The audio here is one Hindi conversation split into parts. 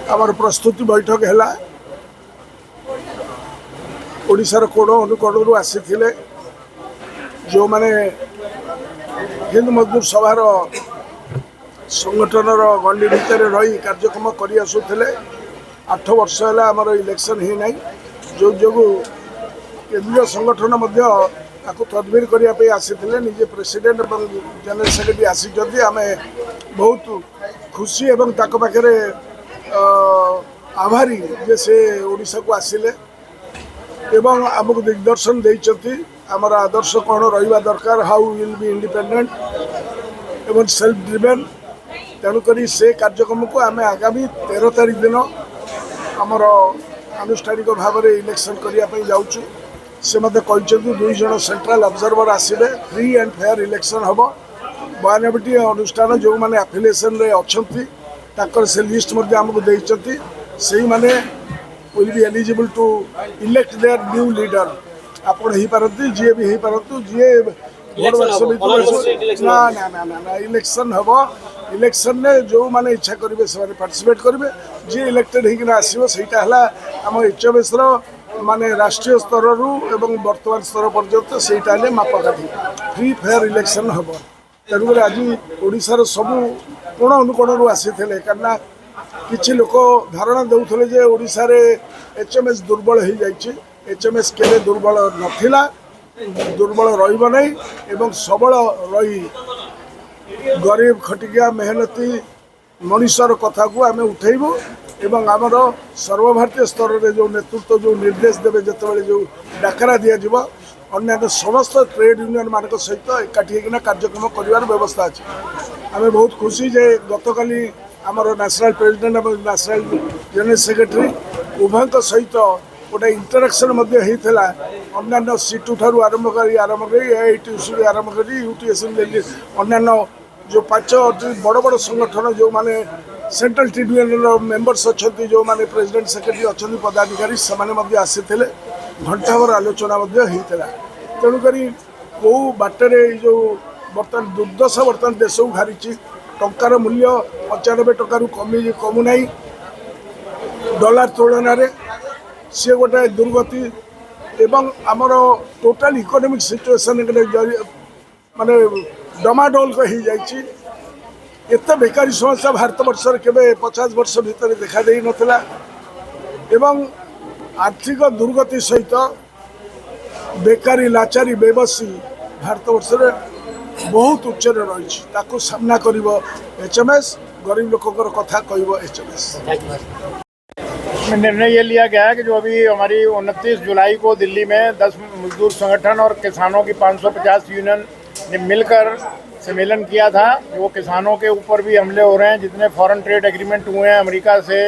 आमर प्रस्तुति बैठक है ओडिशार कोण अनुकोणरू आसी जो माने हिंद मजदूर सभार संगठन गंडी भितर रही कार्यक्रम कर आसुले 8 वर्ष है आमर इलेक्शन ही ना जो जो केंद्रीय संगठन तदबीर करने आसी निजे प्रेसिडेंट और जनरल सेक्रेटरी आसी आम बहुत खुशी एवं पाखे आभारी जे से ओडिशा को आसिले एवं आमको दिग्दर्शन देइछथि आमर आदर्श कौन रहिबा दरकार हाउ विल बी इंडिपेंडेंट एवं सेल्फ ड्रिवेन तेणुक से कार्यक्रम को आम आगामी 13 तारीख दिन आमर आनुष्ठानिक भाव में इलेक्शन करने जाऊँ से मत कहते 2 जन सेंट्रल ऑब्जर्वर आसबे फ्री एंड फेयर इलेक्शन हम 92 अनुष्ठान जो मैंने एफिलिएशन रे अच्छा से लिस्ट आमको देइछथि से माने will be eligible to elect their new leader आपण ही पारती जी भी ही पारतु जी ना ना ना ना इलेक्शन हम इलेक्शन ने जो माने इच्छा करेंगे से पार्टिसिपेट करेंगे जी इलेक्टेड होना आसो सहीटा है आम एचएमएस माने राष्ट्रीय स्तर रु एवं वर्तमान स्तर पर्यंत सहीटा है मापकाठी फ्री फेयर इलेक्शन हम तेणुक आज ओडिशार सबू कोण अनुकोण आसी कहीं किसी लोक धारणा देउथले जे ओडिशा रे एचएमएस दुर्बल हो जाइए एचएमएस केले दुर्बल नथिला दुर्बल रहिब नहीं एवं सबल रही गरीब खटिया मेहनती मनुष्यर कथा को आम उठेबू एवं आमर सर्वभारतीय स्तर में जो नेतृत्व जो निर्देश देवे जिते जो डाकरा दिज्व अन्य समस्त ट्रेड यूनियन मान सहित एकाठी होना कार्यक्रम कर व्यवस्था अच्छे आम बहुत खुशी जे गतकाली आमर नेशनल प्रेसिडेंट और नेशनल जनरल सेक्रेटरी उभय सहित गोटे इंटराक्शन होता अन्य सीटू ठार आरंभ कर AITUC आरंभ कर UTSN अन्य जो 5 बड़ बड़ संगठन जो माने सेंट्रल ट्रेड यूनियन मेंबर्स अच्छा जो माने प्रेसिडेंट सेक्रेटरी अच्छा पदाधिकारी से आसी घंटाभर आलोचना होता तेणुक कौ बाटर जो बर्तमान दुर्दशा बर्तमान देश को घारी टंकार मूल्य 95 टकर कमुना डॉलर तुलन सी गोटे दुर्गति एवं आमर टोटाल इकोनॉमिक सिचुएशन माने डमाडोल हो जाए बेकारी समस्या भारत वर्ष के 50 वर्ष भितर देखा दे नथिला एवं आर्थिक दुर्गति सहित बेकारी लाचारी बेबसी भारत वर्ष बहुत उच्च रही सामना कर एचएमएस गरीब लोगों कथा कह एचएमएस इसमें निर्णय ये लिया गया है कि जो अभी हमारी 29 जुलाई को दिल्ली में 10 मजदूर संगठन और किसानों की 550 यूनियन ने मिलकर सम्मेलन किया था। वो किसानों के ऊपर भी हमले हो रहे हैं, जितने फॉरेन ट्रेड एग्रीमेंट हुए हैं अमेरिका से,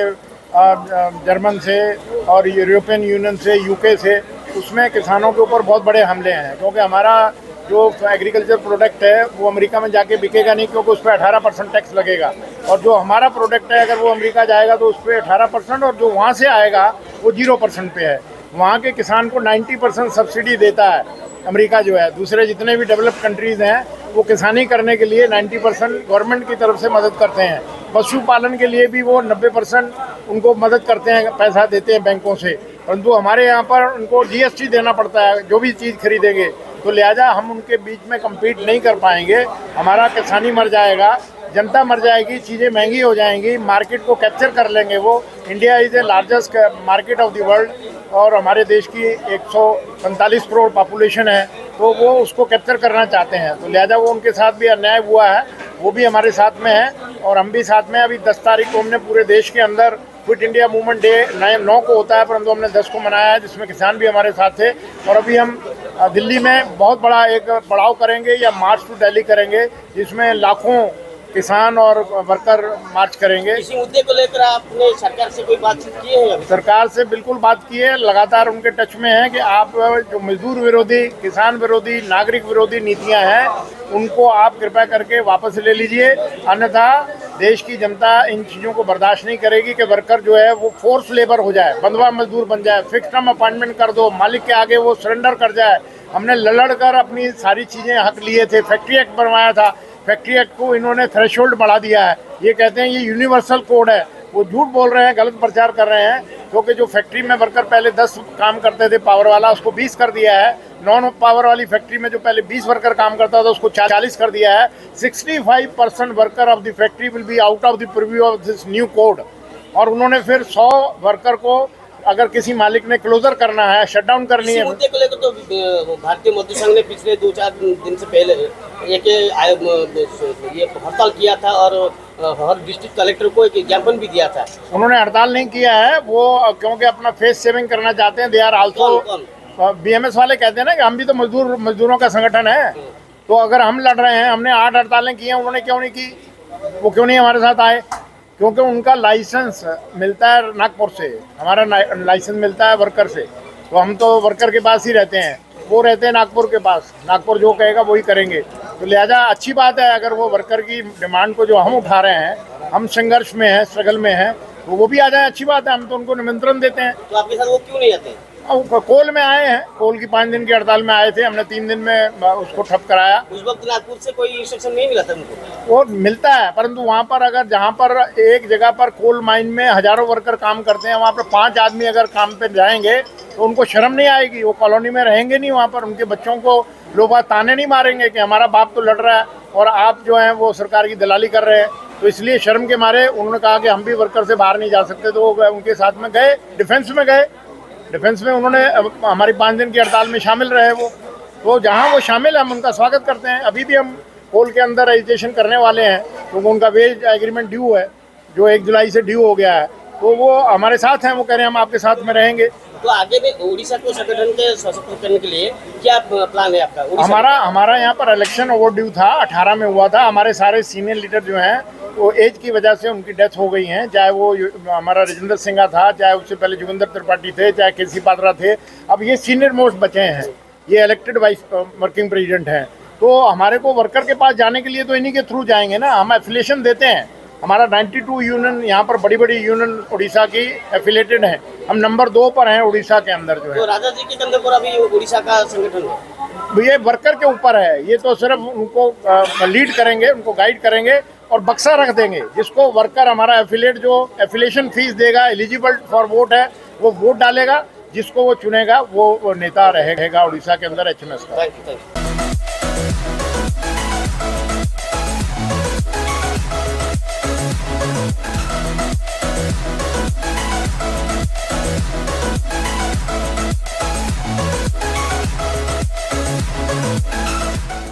जर्मन से और यूरोपियन यूनियन से, यूके से, उसमें किसानों के ऊपर बहुत बड़े हमले हैं। क्योंकि हमारा जो एग्रीकल्चर प्रोडक्ट है वो अमेरिका में जाके बिकेगा नहीं, क्योंकि उस पर 18% टैक्स लगेगा, और जो हमारा प्रोडक्ट है अगर वो अमेरिका जाएगा तो उस पर 18%, और जो वहाँ से आएगा वो 0% पे है। वहाँ के किसान को 90% सब्सिडी देता है अमेरिका जो है। दूसरे जितने भी डेवलप्ड कंट्रीज़ हैं वो किसानी करने के लिए 90% गवर्नमेंट की तरफ से मदद करते हैं। पशुपालन के लिए भी वो 90% उनको मदद करते हैं, पैसा देते हैं बैंकों से। परंतु हमारे यहाँ पर उनको GST देना पड़ता है जो भी चीज़ खरीदेंगे, तो लिहाजा हम उनके बीच में कम्पीट नहीं कर पाएंगे। हमारा किसानी मर जाएगा, जनता मर जाएगी, चीज़ें महंगी हो जाएंगी, मार्केट को कैप्चर कर लेंगे वो। India is the largest market of the world, और हमारे देश की 145 करोड़ पॉपुलेशन है, तो वो उसको कैप्चर करना चाहते हैं। तो लिहाजा वो उनके साथ भी अन्याय हुआ है, वो भी हमारे साथ में है और हम भी साथ में। अभी 10 तारीख को हमने पूरे देश के अंदर क्विट इंडिया मूवमेंट डे 9 को होता है, परंतु हमने 10 को मनाया है, जिसमें किसान भी हमारे साथ थे। और अभी हम दिल्ली में बहुत बड़ा एक पड़ाव करेंगे या मार्च टू दिल्ली करेंगे, जिसमें लाखों किसान और वर्कर मार्च करेंगे। इसी मुद्दे को लेकर आपने सरकार से कोई बातचीत की है? सरकार से बिल्कुल बात की है, लगातार उनके टच में है कि आप जो मजदूर विरोधी, किसान विरोधी, नागरिक विरोधी नीतियां हैं उनको आप कृपया करके वापस ले लीजिए, अन्यथा देश की जनता इन चीज़ों को बर्दाश्त नहीं करेगी कि वर्कर जो है वो फोर्स लेबर हो जाए, बंधुआ मजदूर बन जाए, फिक्स टर्म अपॉइंटमेंट कर दो, मालिक के आगे वो सरेंडर कर जाए। हमने लड़ कर अपनी सारी चीज़ें हक लिए थे, फैक्ट्री एक्ट बनवाया था, फैक्ट्री एक्ट को इन्होंने थ्रेशोल्ड बढ़ा दिया है। ये कहते हैं ये यूनिवर्सल कोड है, वो झूठ बोल रहे हैं, गलत प्रचार कर रहे हैं। क्योंकि जो फैक्ट्री में वर्कर पहले 10 काम करते थे पावर वाला, उसको 20 कर दिया है। नॉन पावर वाली फैक्ट्री में जो पहले 20 वर्कर काम करता था, उसको 40 कर दिया है। 65% worker of the factory will be out of the preview of this new code. और उन्होंने फिर 100 वर्कर को अगर किसी मालिक ने क्लोजर करना है, शटडाउन करनी इसी है। मुद्दे को लेकर तो भारतीय मजदूर संघ ने पिछले 2-4 दिन से पहले ये हड़ताल किया था और हर डिस्ट्रिक्ट कलेक्टर को एक ज्ञापन भी दिया था। उन्होंने हड़ताल नहीं किया है, वो क्योंकि अपना फेस सेविंग करना चाहते हैं। दे आर आल्सो बीएमएस वाले कहते हैं ना कि हम भी तो मजदूरों का संगठन है। तो अगर हम लड़ रहे हैं, हमने 8 हड़तालें की हैं, उन्होंने क्यों नहीं की? वो क्यों नहीं हमारे साथ आए? क्योंकि उनका लाइसेंस मिलता है नागपुर से, हमारा लाइसेंस मिलता है वर्कर से। तो हम तो वर्कर के पास ही रहते हैं, वो रहते हैं नागपुर के पास। नागपुर जो कहेगा वही करेंगे। तो लिहाजा अच्छी बात है अगर वो वर्कर की डिमांड को जो हम उठा रहे हैं, हम संघर्ष में हैं, स्ट्रगल में हैं, तो वो भी आ जाए, अच्छी बात है। हम तो उनको निमंत्रण देते हैं। तो आपके साथ वो क्यों नहीं आते? कोल में आए हैं, कोल की 5 दिन की हड़ताल में आए थे। हमने 3 दिन में उसको ठप कराया। उस वक्त नागपुर से कोई इंस्ट्रक्शन नहीं मिला था उनको? वो मिलता है, परंतु वहाँ पर अगर जहाँ पर एक जगह पर कोल माइन में हजारों वर्कर काम करते हैं, वहाँ पर 5 आदमी अगर काम पे जाएंगे तो उनको शर्म नहीं आएगी। वो कॉलोनी में रहेंगे नहीं, वहाँ पर उनके बच्चों को लोग ताने नहीं मारेंगे कि हमारा बाप तो लड़ रहा है और आप जो हैं वो सरकार की दलाली कर रहे हैं। तो इसलिए शर्म के मारे उन्होंने कहा कि हम भी वर्कर से बाहर नहीं जा सकते। तो वो उनके साथ में गए, डिफेंस में गए। डिफेंस में उन्होंने हमारी 5 दिन की हड़ताल में शामिल रहे वो। तो जहाँ वो शामिल है हम उनका स्वागत करते हैं। अभी भी हम कोल के अंदर रजिस्ट्रेशन करने वाले हैं क्योंकि उनका वेज एग्रीमेंट ड्यू है, जो 1 जुलाई से ड्यू हो गया है। तो वो हमारे साथ हैं, वो कह रहे हैं हम आपके साथ में रहेंगे। तो आगे भी उड़ीसा को संगठन के सशक्त करने के लिए क्या प्लान है आपका? हमारा यहाँ पर इलेक्शन ओवर ड्यू था, 18 में हुआ था। हमारे सारे सीनियर लीडर जो हैं वो एज की वजह से उनकी डेथ हो गई हैं। चाहे वो हमारा राजेंद्र सिंघा था, चाहे उससे पहले जोगिंदर त्रिपाठी थे, चाहे केसी पात्रा थे। अब ये सीनियर मोस्ट बचे हैं, ये इलेक्टेड वाइस वर्किंग प्रेसिडेंट हैं। तो हमारे को वर्कर के पास जाने के लिए तो इन्हीं के थ्रू जाएंगे ना। हम एफिलिएशन देते हैं। हमारा 92 यूनियन यहाँ पर बड़ी यूनियन उड़ीसा की एफिलेटेड हैं। हम नंबर 2 पर हैं उड़ीसा के अंदर जो है। तो राजा जी के कंधे पर अभी उड़ीसा का संगठन है? ये वर्कर के ऊपर है। ये तो सिर्फ उनको लीड करेंगे, उनको गाइड करेंगे और बक्सा रख देंगे। जिसको वर्कर हमारा एफिलेट जो एफिलेशन फीस देगा, एलिजिबल फॉर वोट है, वो वोट डालेगा। जिसको वो चुनेगा वो नेता रहेगा उड़ीसा के अंदर HMS का। Thank you.